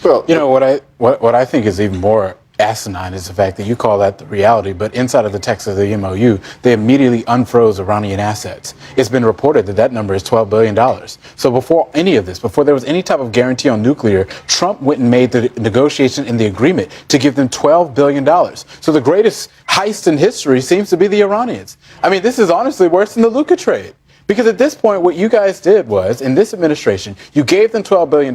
Well, what I think is even more asinine is the fact that you call that the reality, but inside of the text of the MOU, they immediately unfroze Iranian assets. It's been reported that that number is $12 billion. So before any of this, before there was any type of guarantee on nuclear, Trump went and made the negotiation in the agreement to give them $12 billion. So the greatest heist in history seems to be the Iranians. I mean, this is honestly worse than the Luka trade. Because at this point, what you guys did was, in this administration, you gave them $12 billion.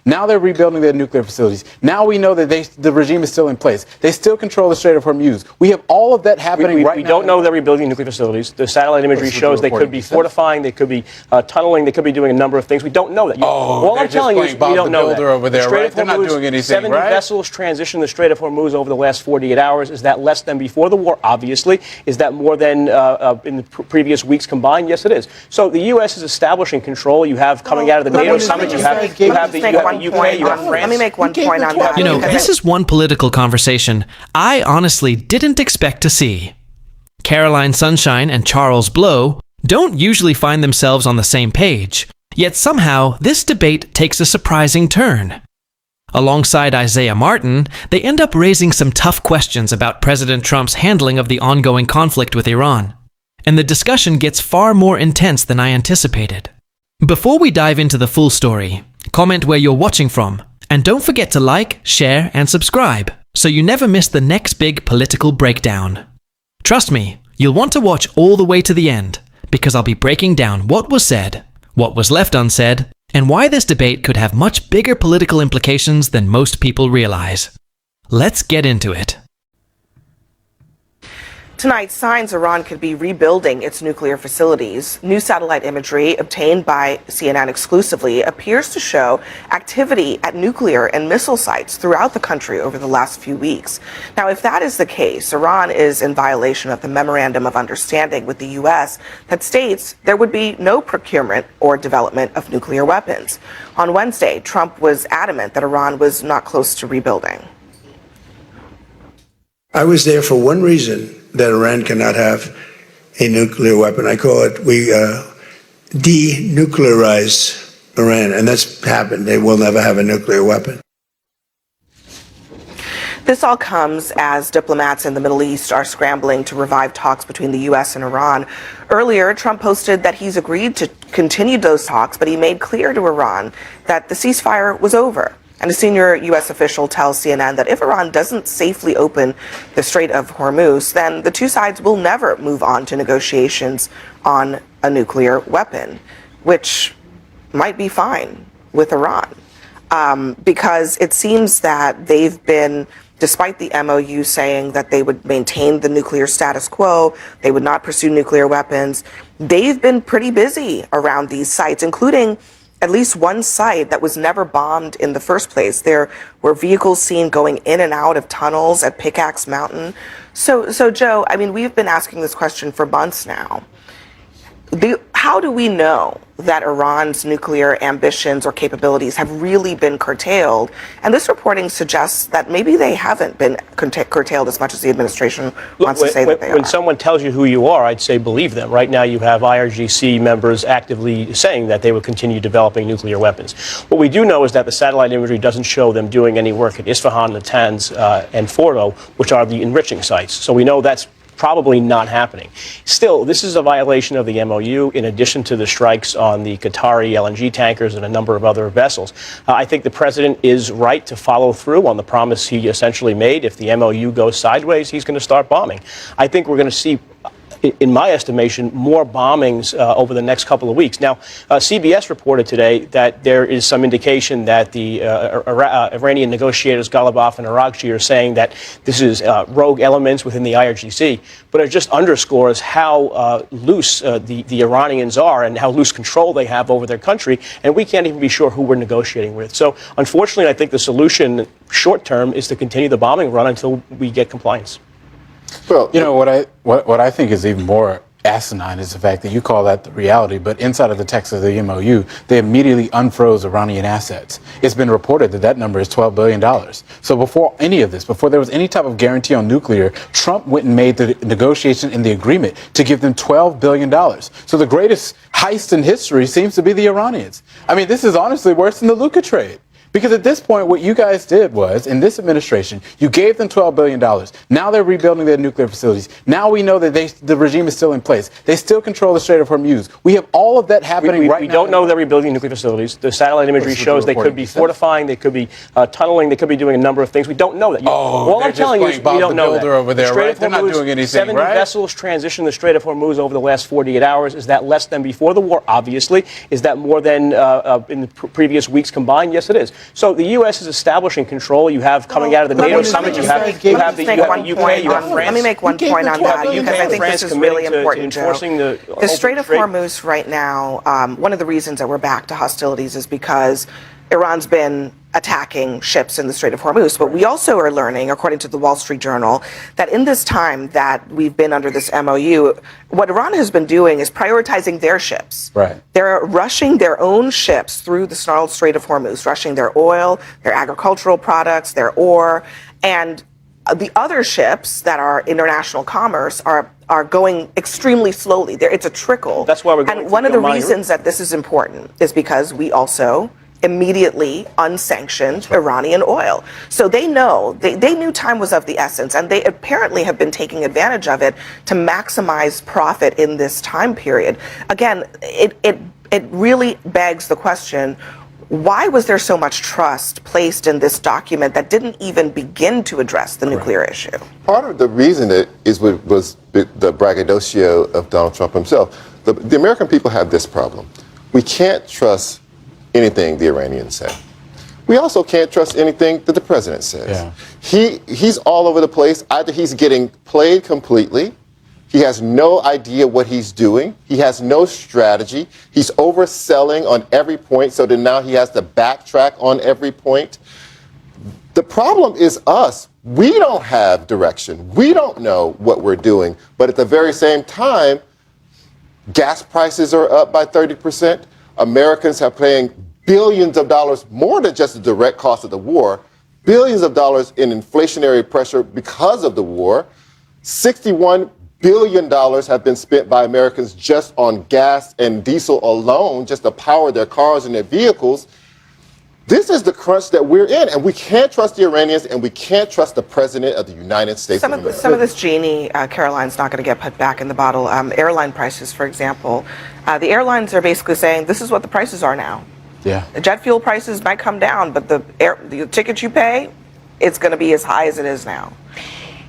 Now they're rebuilding their nuclear facilities. Now we know that the regime is still in place. They still control the Strait of Hormuz. We have all of that happening right now. We don't know they're rebuilding nuclear facilities. The satellite imagery shows they could be fortifying, they could be tunneling, they could be doing a number of things. We don't know that. All I'm telling you is we don't know that. Over there, right? They're not doing anything, 70 vessels transitioned the Strait of Hormuz over the last 48 hours. Is that less than before the war? Obviously. Is that more than in the previous weeks combined? Yes, it is. So the U.S. is establishing control. You have coming out of the NATO summit. You have the UK. You have France. Let me make one point on that. You know, this is one political conversation I honestly didn't expect to see. Caroline Sunshine and Charles Blow don't usually find themselves on the same page, yet somehow this debate takes a surprising turn. Alongside Isaiah Martin, they end up raising some tough questions about President Trump's handling of the ongoing conflict with Iran. And the discussion gets far more intense than I anticipated. Before we dive into the full story, comment where you're watching from, and don't forget to like, share, and subscribe so you never miss the next big political breakdown. Trust me, you'll want to watch all the way to the end, because I'll be breaking down what was said, what was left unsaid, and why this debate could have much bigger political implications than most people realize. Let's get into it. Tonight, signs Iran could be rebuilding its nuclear facilities. New satellite imagery obtained by CNN exclusively appears to show activity at nuclear and missile sites throughout the country over the last few weeks. Now, if that is the case, Iran is in violation of the Memorandum of Understanding with the U.S. that states there would be no procurement or development of nuclear weapons. On Wednesday, Trump was adamant that Iran was not close to rebuilding. I was there for one reason, that Iran cannot have a nuclear weapon. I call it, we denuclearize Iran, and that's happened. They will never have a nuclear weapon. This all comes as diplomats in the Middle East are scrambling to revive talks between the U.S. and Iran. Earlier, Trump posted that he's agreed to continue those talks, but he made clear to Iran that the ceasefire was over. And a senior U.S. official tells CNN that if Iran doesn't safely open the Strait of Hormuz, then the two sides will never move on to negotiations on a nuclear weapon, which might be fine with Iran, because it seems that they've been, despite the MOU saying that they would maintain the nuclear status quo, they would not pursue nuclear weapons, they've been pretty busy around these sites, including at least one site that was never bombed in the first place. There were vehicles seen going in and out of tunnels at Pickaxe Mountain. So Joe, I mean, we've been asking this question for months now. How do we know that Iran's nuclear ambitions or capabilities have really been curtailed? And this reporting suggests that maybe they haven't been curtailed as much as the administration wants to say that they are. When someone tells you who you are, I'd say believe them. Right now you have IRGC members actively saying that they will continue developing nuclear weapons. What we do know is that the satellite imagery doesn't show them doing any work at Isfahan, Natanz, and Fordo, which are the enriching sites. So we know that's probably not happening. Still, this is a violation of the MOU in addition to the strikes on the Qatari LNG tankers and a number of other vessels. I think the president is right to follow through on the promise he essentially made. If the MOU goes sideways, he's going to start bombing. I think we're going to see, in my estimation, more bombings over the next couple of weeks. Now, CBS reported today that there is some indication that the Iranian negotiators Ghalibaf and Arakchi are saying that this is rogue elements within the IRGC, but it just underscores how loose the Iranians are and how loose control they have over their country, and we can't even be sure who we're negotiating with. So, unfortunately, I think the solution short term is to continue the bombing run until we get compliance. Well, you know, what I think is even more asinine is the fact that you call that the reality, but inside of the text of the MOU, they immediately unfroze Iranian assets. It's been reported that that number is $12 billion. So before any of this, before there was any type of guarantee on nuclear, Trump went and made the negotiation in the agreement to give them $12 billion. So the greatest heist in history seems to be the Iranians. I mean, this is honestly worse than the Luka trade. Because at this point, what you guys did was, in this administration, you gave them $12 billion. Now they're rebuilding their nuclear facilities. Now we know that the regime is still in place. They still control the Strait of Hormuz. We have all of that happening right now. We don't know they're rebuilding nuclear facilities. The satellite imagery shows they could be fortifying, they could be tunneling, they could be doing a number of things. We don't know that. All I'm telling you is we don't know that. Over there, right? They're not doing anything, 70 vessels transitioned the Strait of Hormuz over the last 48 hours. Is that less than before the war? Obviously. Is that more than in the previous weeks combined? Yes, it is. So the U.S. is establishing control. You have coming out of the NATO summit, you have the UK, you have France. Let me make one point on that, because I think this is really important, Joe. The Strait of Hormuz right now, one of the reasons that we're back to hostilities is because Iran's been attacking ships in the Strait of Hormuz. But we also are learning, according to the Wall Street Journal, that in this time that we've been under this MOU, what Iran has been doing is prioritizing their ships. Right. They're rushing their own ships through the snarled Strait of Hormuz, rushing their oil, their agricultural products, their ore, and the other ships that are international commerce are going extremely slowly. It's a trickle. That's why we're going. And one of the reasons that this is important is because we also immediately unsanctioned Iranian oil. So they know, they knew time was of the essence, and they apparently have been taking advantage of it to maximize profit in this time period. Again, it really begs the question, why was there so much trust placed in this document that didn't even begin to address the nuclear issue? Part of the reason was the braggadocio of Donald Trump himself. The American people have this problem. We can't trust anything the Iranians say. We also can't trust anything that the president says. Yeah. He's all over the place. Either he's getting played completely, he has no idea what he's doing, he has no strategy, he's overselling on every point, so that now he has to backtrack on every point. The problem is us. We don't have direction. We don't know what we're doing. But at the very same time, gas prices are up by 30%. Americans are paying billions of dollars, more than just the direct cost of the war, billions of dollars in inflationary pressure because of the war. $61 billion have been spent by Americans just on gas and diesel alone, just to power their cars and their vehicles. This is the crunch that we're in, and we can't trust the Iranians, and we can't trust the President of the United States of America. Some of this genie, Caroline's not going to get put back in the bottle. Airline prices, for example. The airlines are basically saying this is what the prices are now. Yeah. The jet fuel prices might come down, but the ticket you pay, it's going to be as high as it is now.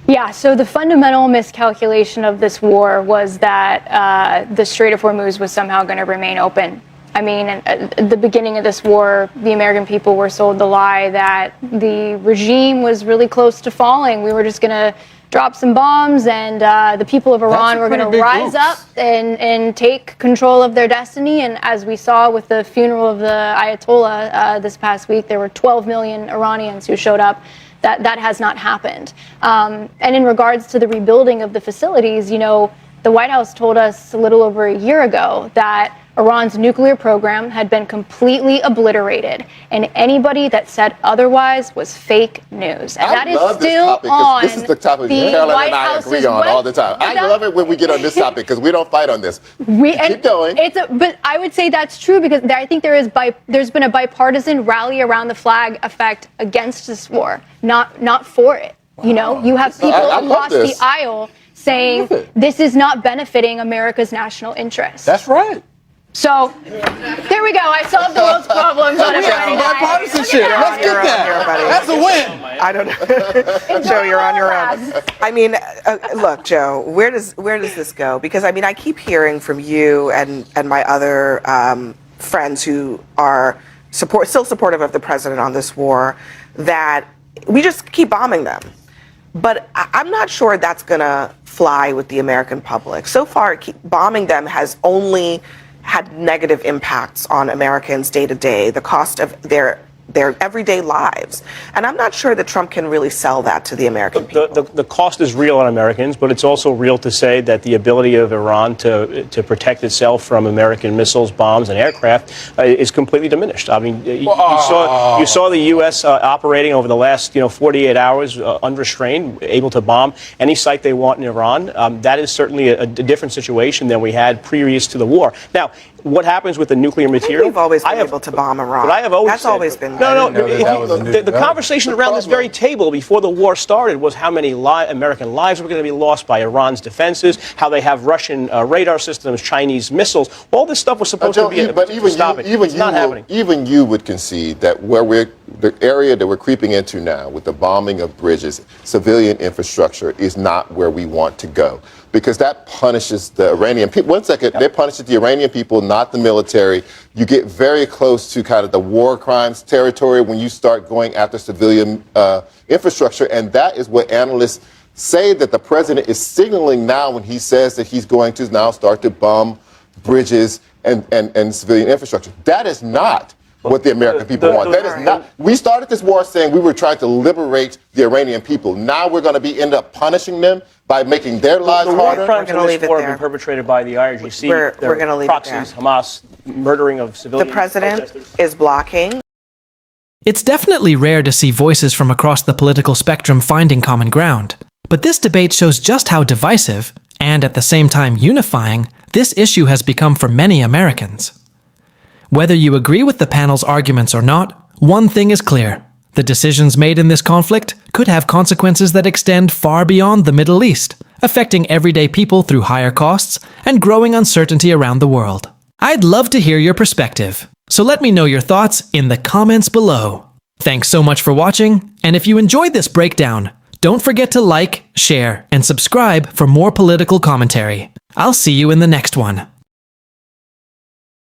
Yeah, so the fundamental miscalculation of this war was that the Strait of Hormuz was somehow going to remain open. I mean, at the beginning of this war, the American people were sold the lie that the regime was really close to falling. We were just going to drop some bombs, and the people of Iran were going to rise up and take control of their destiny. And as we saw with the funeral of the Ayatollah this past week, there were 12 million Iranians who showed up. That has not happened. And in regards to the rebuilding of the facilities, you know, the White House told us a little over a year ago that Iran's nuclear program had been completely obliterated, and anybody that said otherwise was fake news. And that is still on. This is the topic Caroline and I agree on all the time. I love it when we get on this topic because we don't fight on this. Keep going. But I would say that's true because I think there's been a bipartisan rally around the flag effect against this war, not for it. You know, you have people across the aisle saying this is not benefiting America's national interest. That's right. So, there we go. I solved the world's problems on a Friday night. Bipartisanship. Let's get that. That's a win. I don't know. Joe, you're on your own. I mean, look, Joe, where does this go? Because, I mean, I keep hearing from you and my other friends who are still supportive of the president on this war that we just keep bombing them. But I'm not sure that's going to fly with the American public. So far, bombing them has only had negative impacts on Americans day to day, the cost of their everyday lives. And I'm not sure that Trump can really sell that to the American people. The cost is real on Americans, but it's also real to say that the ability of Iran to protect itself from American missiles, bombs, and aircraft is completely diminished. I mean, you saw the U.S. operating over the last 48 hours unrestrained, able to bomb any site they want in Iran. That is certainly a different situation than we had previous to the war. Now, what happens with the nuclear material. We've always been able to bomb Iran. But I have always That's said, always been. No, know that was a new the development. conversation around this very table before the war started was how many American lives were going to be lost by Iran's defenses, how they have Russian radar systems, Chinese missiles. All this stuff was supposed to be but even stop it. It's not happening. Even you would concede that the area that we're creeping into now with the bombing of bridges, civilian infrastructure, is not where we want to go. Because that punishes the Iranian people. One second, they punish the Iranian people, not the military. You get very close to kind of the war crimes territory when you start going after civilian infrastructure. And that is what analysts say that the president is signaling now when he says that he's going to now start to bomb bridges and civilian infrastructure. That is not what the American people want. That is not. We started this war saying we were trying to liberate the Iranian people. Now we're going to end up punishing them by making their lives harder. The crimes in this war have been perpetrated by the IRGC. We're going to leave proxies, it there. Hamas, murdering of civilians. The president protesters. is blocking. It's definitely rare to see voices from across the political spectrum finding common ground. But this debate shows just how divisive, and at the same time unifying, this issue has become for many Americans. Whether you agree with the panel's arguments or not, one thing is clear. The decisions made in this conflict could have consequences that extend far beyond the Middle East, affecting everyday people through higher costs and growing uncertainty around the world. I'd love to hear your perspective, so let me know your thoughts in the comments below. Thanks so much for watching, and if you enjoyed this breakdown, don't forget to like, share, and subscribe for more political commentary. I'll see you in the next one.